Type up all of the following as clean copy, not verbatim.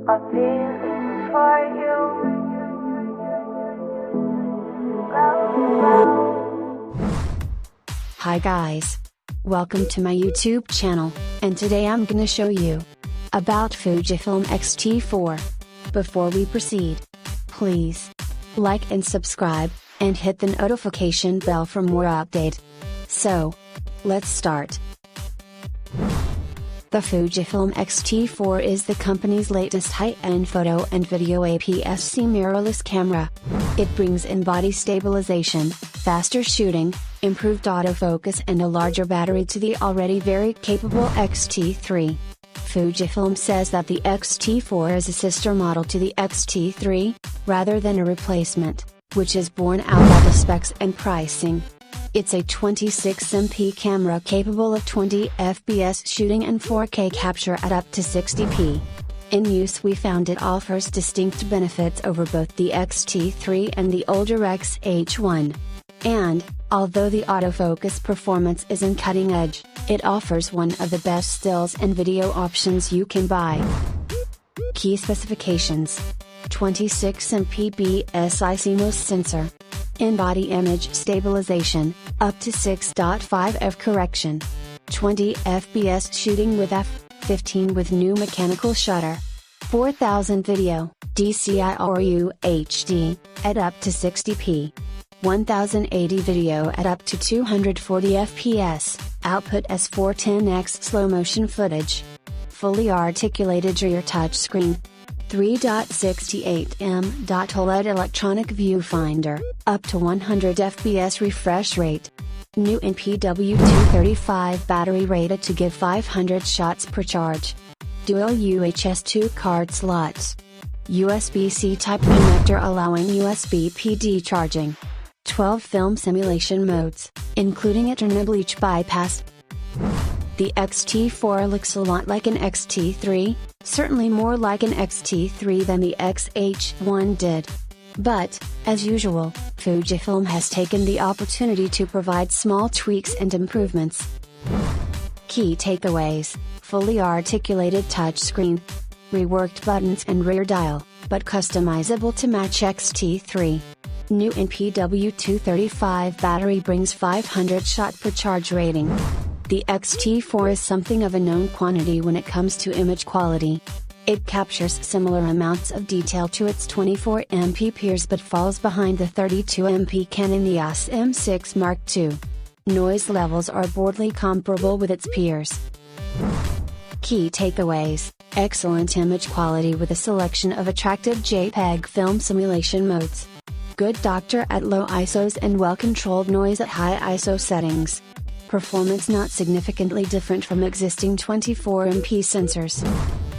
A feeling for you. Hi guys. Welcome to my YouTube channel, and today I'm gonna show you about FUJIFILM X-T4. Before we proceed, please like and subscribe, and hit the notification bell for more update. So, let's start. The FUJIFILM X-T4 is the company's latest high-end photo and video APS-C mirrorless camera. It brings in body stabilization, faster shooting, improved autofocus and a larger battery to the already very capable X-T3. FUJIFILM says that the X-T4 is a sister model to the X-T3, rather than a replacement, which is borne out by the specs and pricing. It's a 26MP camera capable of 20 fps shooting and 4K capture at up to 60p. In use we found it offers distinct benefits over both the X-T3 and the older X-H1. And, although the autofocus performance isn't cutting edge, it offers one of the best stills and video options you can buy. Key specifications: 26MP BSI CMOS sensor. In-body image stabilization, up to 6.5 f correction. 20 fps shooting with f/15 with new mechanical shutter. 4000 video, DCI or UHD, at up to 60p. 1080 video at up to 240 fps, output S410x slow motion footage. Fully articulated rear touchscreen. 3.68 OLED electronic viewfinder, up to 100 fps refresh rate. New NPW235 battery rated to give 500 shots per charge. Dual UHS 2 card slots. USB-C type connector allowing USB PD charging. 12 film simulation modes, including Eternal Bleach bypass. The X-T4 looks a lot like an X-T3, certainly more like an X-T3 than the X-H1 did. But, as usual, FUJIFILM has taken the opportunity to provide small tweaks and improvements. Key takeaways: fully articulated touchscreen. Reworked buttons and rear dial, but customizable to match X-T3. New NPW235 battery brings 500 shot per charge rating. The X-T4 is something of a known quantity when it comes to image quality. It captures similar amounts of detail to its 24MP peers but falls behind the 32MP Canon EOS M6 Mark II. Noise levels are broadly comparable with its peers. Key takeaways: excellent image quality with a selection of attractive JPEG film simulation modes. Good doctor at low ISOs and well-controlled noise at high ISO settings. Performance not significantly different from existing 24MP sensors.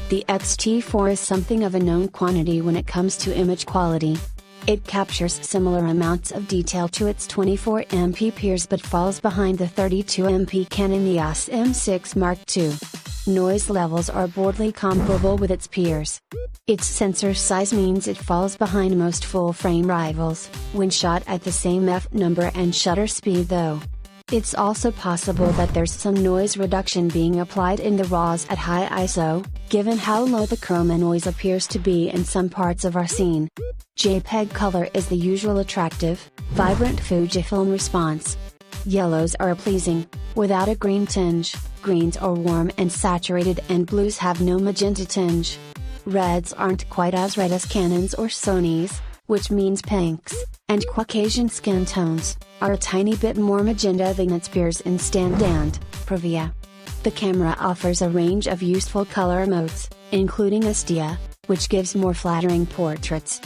The X-T4 is something of a known quantity when it comes to image quality. It captures similar amounts of detail to its 24MP peers but falls behind the 32MP Canon EOS M6 Mark II. Noise levels are broadly comparable with its peers. Its sensor size means it falls behind most full-frame rivals, when shot at the same f-number and shutter speed though. It's also possible that there's some noise reduction being applied in the RAWs at high ISO, given how low the chroma noise appears to be in some parts of our scene. JPEG color is the usual attractive, vibrant FUJIFILM response. Yellows are pleasing, without a green tinge, greens are warm and saturated and blues have no magenta tinge. Reds aren't quite as red as Canon's or Sony's, which means pinks, and Caucasian skin tones, are a tiny bit more magenta than its peers in Stand and Previa. The camera offers a range of useful color modes, including Estia, which gives more flattering portraits.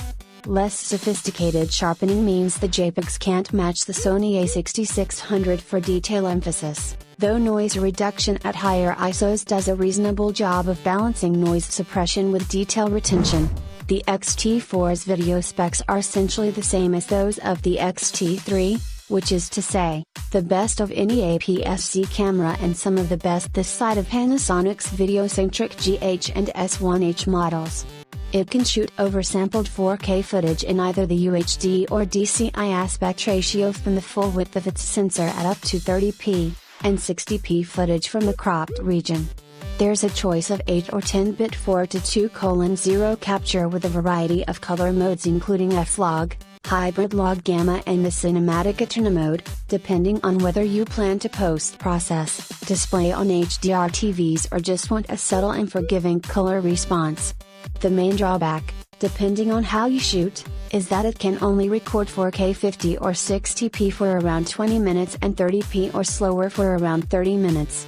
Less sophisticated sharpening means the JPEGs can't match the Sony a6600 for detail emphasis, though noise reduction at higher ISOs does a reasonable job of balancing noise suppression with detail retention. The X-T4's video specs are essentially the same as those of the X-T3, which is to say, the best of any APS-C camera and some of the best this side of Panasonic's video-centric GH and S1H models. It can shoot oversampled 4K footage in either the UHD or DCI aspect ratio from the full width of its sensor at up to 30p, and 60p footage from the cropped region. There's a choice of 8 or 10-bit 4:2:0 capture with a variety of color modes including F-Log, Hybrid Log Gamma and the Cinematic Eterna mode, depending on whether you plan to post-process, display on HDR TVs or just want a subtle and forgiving color response. The main drawback, depending on how you shoot, is that it can only record 4K 50 or 60p for around 20 minutes and 30p or slower for around 30 minutes.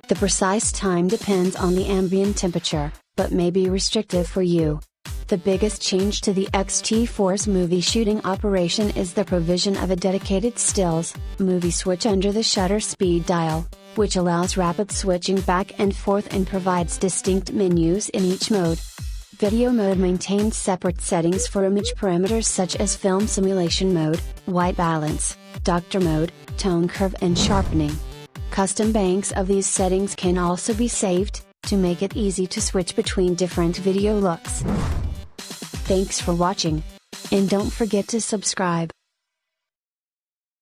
The precise time depends on the ambient temperature, but may be restrictive for you. The biggest change to the X-T4's movie shooting operation is the provision of a dedicated stills movie switch under the shutter speed dial, which allows rapid switching back and forth and provides distinct menus in each mode. Video mode maintains separate settings for image parameters such as film simulation mode, white balance, doctor mode, tone curve and sharpening. Custom banks of these settings can also be saved, to make it easy to switch between different video looks. Thanks for watching. And don't forget to subscribe.